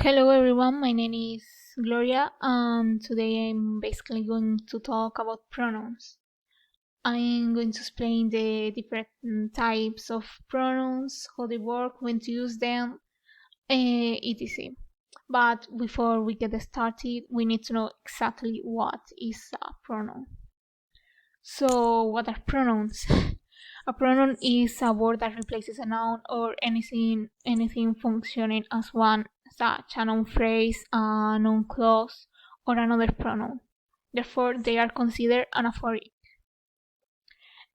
Hello everyone, my name is Gloria and today I'm basically going to talk about pronouns. I'm going to explain the different types of pronouns, how they work, when to use them, etc. But before we get started, we need to know exactly what is a pronoun. So what are pronouns? A pronoun is a word that replaces a noun or anything functioning as one, such a noun phrase, a noun clause, or another pronoun. Therefore, they are considered anaphoric.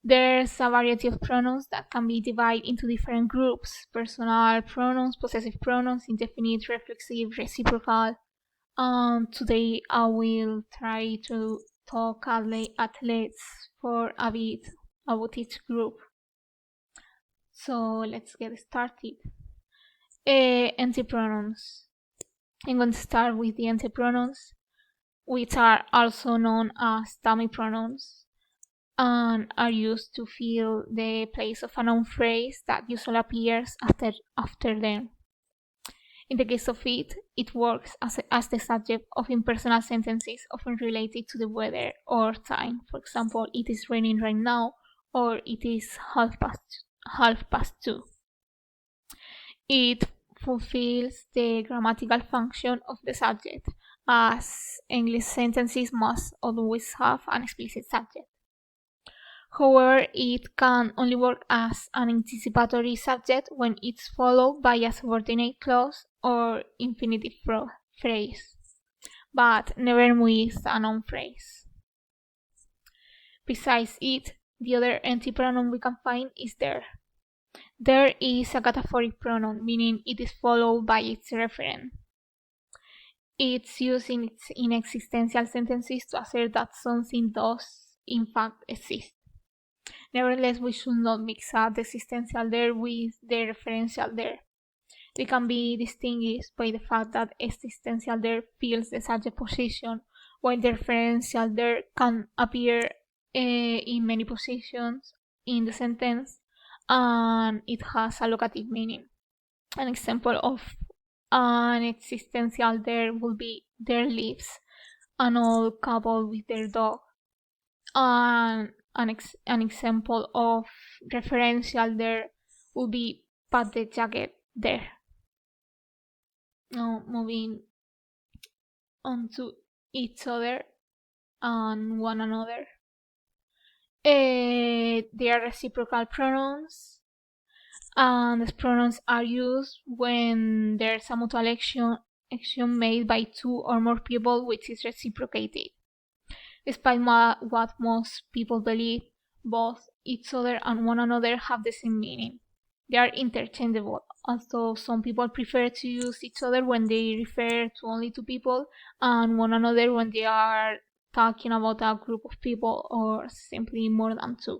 There's a variety of pronouns that can be divided into different groups: personal pronouns, possessive pronouns, indefinite, reflexive, reciprocal. Today I will try to talk at least for a bit about each group. So let's get started. Empty pronouns. I'm going to start with the empty pronouns, which are also known as dummy pronouns and are used to fill the place of a noun phrase that usually appears after them. In the case of it works as the subject of impersonal sentences often related to the weather or time. For example, it is raining right now, or it is half past 2. It fulfills the grammatical function of the subject, as English sentences must always have an explicit subject. However, it can only work as an anticipatory subject when it's followed by a subordinate clause or infinitive phrase, but never with a noun phrase. Besides it, the other empty pronoun we can find is there. There is a cataphoric pronoun, meaning it is followed by its referent. It's used in existential sentences to assert that something does in fact exist. Nevertheless, we should not mix up the existential there with the referential there. They can be distinguished by the fact that existential there fills the subject position, while the referential there can appear in many positions in the sentence, and it has a locative meaning. An example of an existential there would be there lives an old couple with their dog, and an example of referential there would be pat the jacket there. Now moving on to each other and one another. They are reciprocal pronouns, and these pronouns are used when there's a mutual action made by two or more people which is reciprocated. Despite what most people believe, both each other and one another have the same meaning. They are interchangeable, although some people prefer to use each other when they refer to only two people and one another when they are talking about a group of people or simply more than two.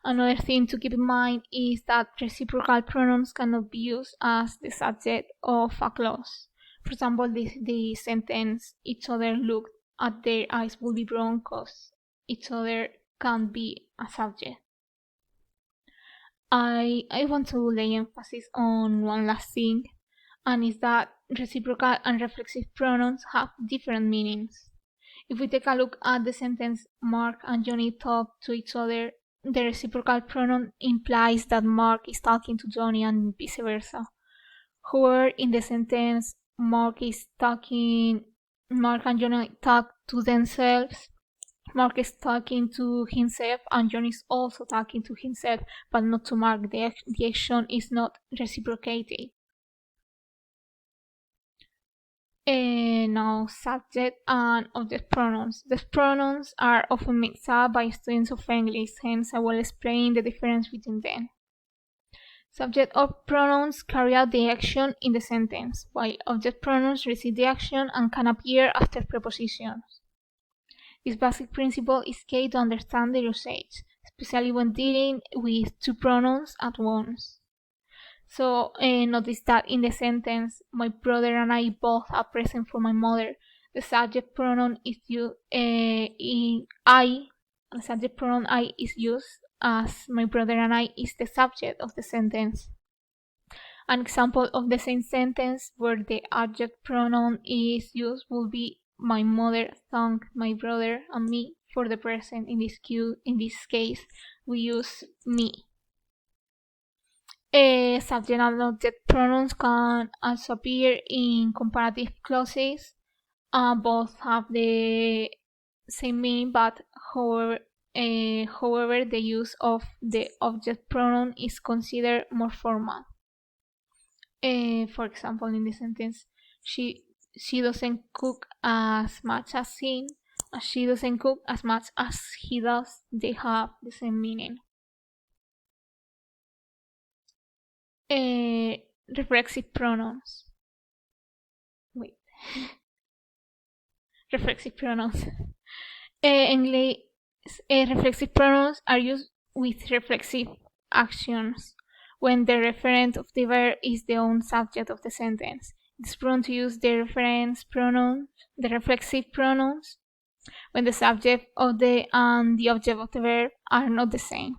Another thing to keep in mind is that reciprocal pronouns cannot be used as the subject of a clause. For example, the sentence each other looked at their eyes will be wrong because each other can't be a subject. I want to lay emphasis on one last thing, and is that reciprocal and reflexive pronouns have different meanings. If we take a look at the sentence Mark and Johnny talk to each other, the reciprocal pronoun implies that Mark is talking to Johnny and vice versa. However, in the sentence Mark and Johnny talk to themselves, Mark is talking to himself and Johnny is also talking to himself, but not to Mark. The action is not reciprocated. Now, subject and object pronouns. These pronouns are often mixed up by students of English, hence I will explain the difference between them. Subject pronouns carry out the action in the sentence, while object pronouns receive the action and can appear after prepositions. This basic principle is key to understand their usage, especially when dealing with two pronouns at once. So notice that in the sentence, my brother and I both are present for my mother, the subject pronoun is used the subject pronoun I is used as my brother and I is the subject of the sentence. An example of the same sentence where the adjective pronoun is used will be my mother thanked my brother and me. For the present, in this case, we use me. Subject and object pronouns can also appear in comparative clauses. Both have the same meaning, but however, the use of the object pronoun is considered more formal. For example, in the sentence, she doesn't cook as much as him, she doesn't cook as much as he does. They have the same meaning. Reflexive pronouns. Reflexive pronouns. Reflexive pronouns are used with reflexive actions when the referent of the verb is the own subject of the sentence. It's prone to use the reference pronouns, the reflexive pronouns, when the subject of and the object of the verb are not the same.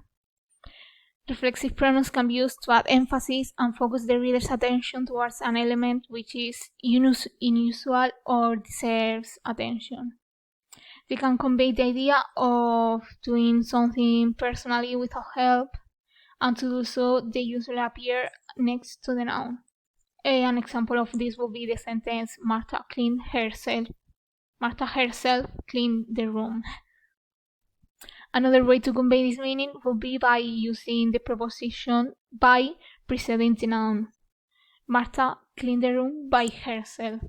Reflexive pronouns can be used to add emphasis and focus the reader's attention towards an element which is unusual or deserves attention. They can convey the idea of doing something personally without help, and to do so, they usually appear next to the noun. An example of this will be the sentence, Martha herself cleaned the room. Another way to convey this meaning would be by using the preposition by preceding the noun. Martha cleaned the room by herself.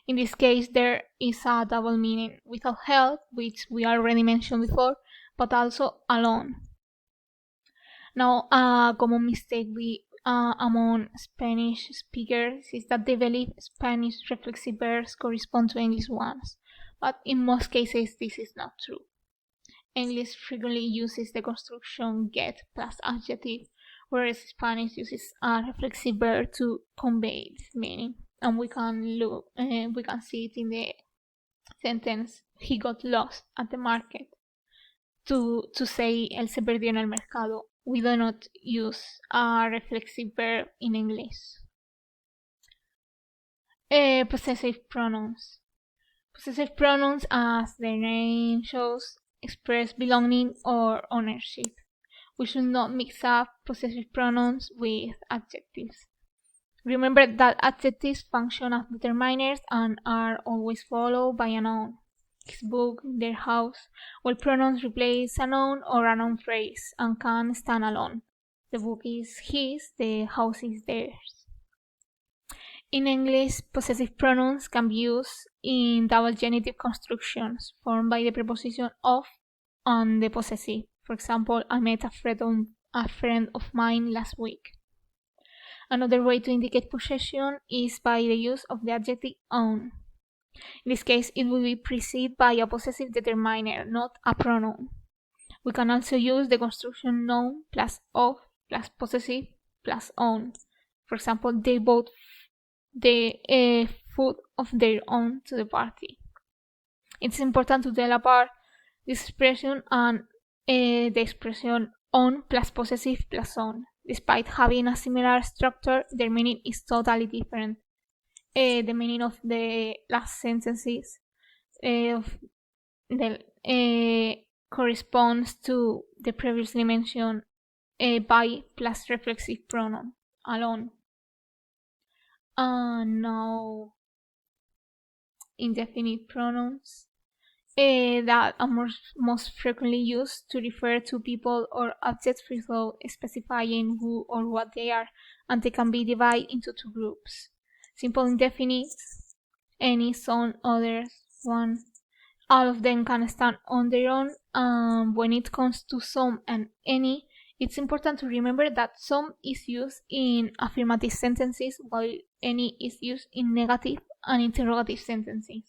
In this case, there is a double meaning, without help, which we already mentioned before, but also alone. Now, a common mistake among Spanish speakers is that they believe Spanish reflexive verbs correspond to English ones, but in most cases this is not true. English frequently uses the construction get plus adjective, whereas Spanish uses a reflexive verb to convey this meaning. And we can see it in the sentence, he got lost at the market. To say él se perdió en el mercado, we do not use a reflexive verb in English. Possessive pronouns. Possessive pronouns, as their name shows, express belonging or ownership. We should not mix up possessive pronouns with adjectives. Remember that adjectives function as determiners and are always followed by a noun. His book, their house, while pronouns replace a noun or a noun phrase and can stand alone. The book is his, the house is theirs. In English, possessive pronouns can be used in double genitive constructions formed by the preposition of and the possessive. For example, I met a friend of mine last week. Another way to indicate possession is by the use of the adjective own. In this case, it will be preceded by a possessive determiner, not a pronoun. We can also use the construction known plus of plus possessive plus own. For example, they bought the food of their own to the party. It's important to tell apart this expression and the expression on plus possessive plus on. Despite having a similar structure, their meaning is totally different. The meaning of the last sentences corresponds to the previously mentioned by plus reflexive pronoun alone. Now, indefinite pronouns that are most frequently used to refer to people or objects without specifying who or what they are, and they can be divided into two groups. Simple indefinites, any, some, others, one. All of them can stand on their own. When it comes to some and any, it's important to remember that some is used in affirmative sentences while any is used in negative and interrogative sentences.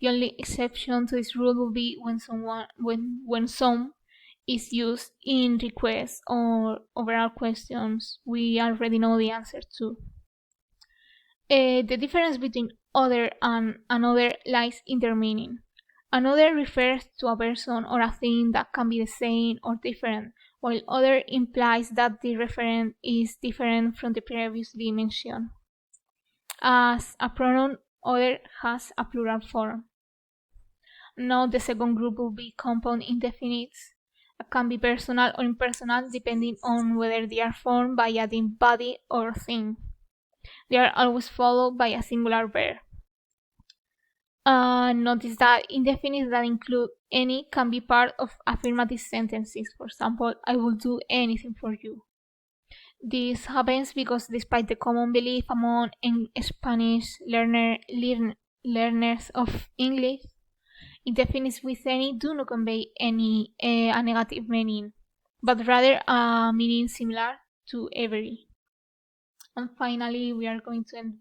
The only exception to this rule will be when some is used in requests or overall questions we already know the answer to. The difference between other and another lies in their meaning. Another refers to a person or a thing that can be the same or different, while other implies that the referent is different from the previously mentioned. As a pronoun, other has a plural form. Now the second group will be compound indefinites. That can be personal or impersonal depending on whether they are formed by adding body or thing. They are always followed by a singular verb. Notice that indefinites that include any can be part of affirmative sentences. For example, I will do anything for you. This happens because despite the common belief among Spanish learners of English, indefinites with any do not convey any a negative meaning, but rather a meaning similar to every. And finally, we are going to end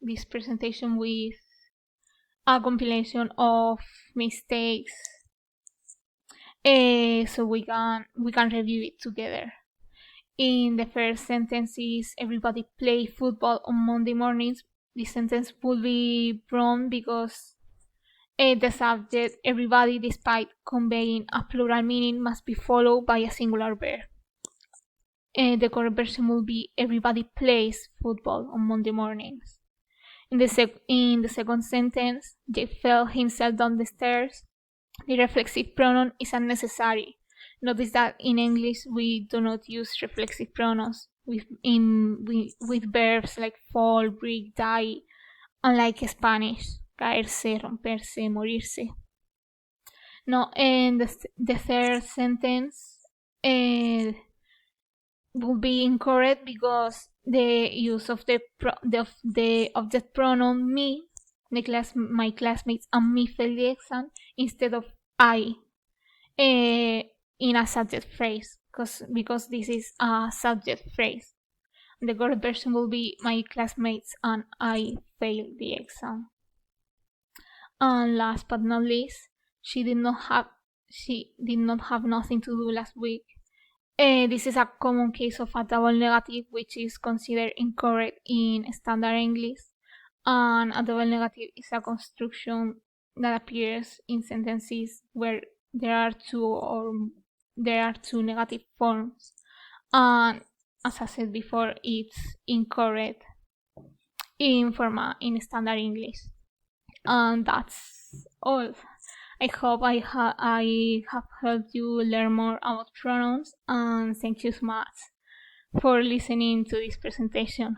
this presentation with a compilation of mistakes, so we can review it together. In the first sentence is everybody play football on Monday mornings. This sentence will be wrong because the subject everybody, despite conveying a plural meaning, must be followed by a singular verb. The correct version will be everybody plays football on Monday mornings. In the second sentence, Jake fell himself down the stairs. The reflexive pronoun is unnecessary. Notice that in English we do not use reflexive pronouns with verbs like fall, break, die, unlike Spanish, caerse, romperse, morirse. No, and the third sentence will be incorrect because the use of the object pronoun me, my classmates and me failed the exam instead of I in a subject phrase, because this is a subject phrase. The correct version will be my classmates and I failed the exam. And last but not least, she did not have nothing to do last week. This is a common case of a double negative, which is considered incorrect in standard English, and a double negative is a construction that appears in sentences where there are two negative forms, and as I said before, it's incorrect in standard English. And that's all. I hope I have helped you learn more about pronouns, and thank you so much for listening to this presentation.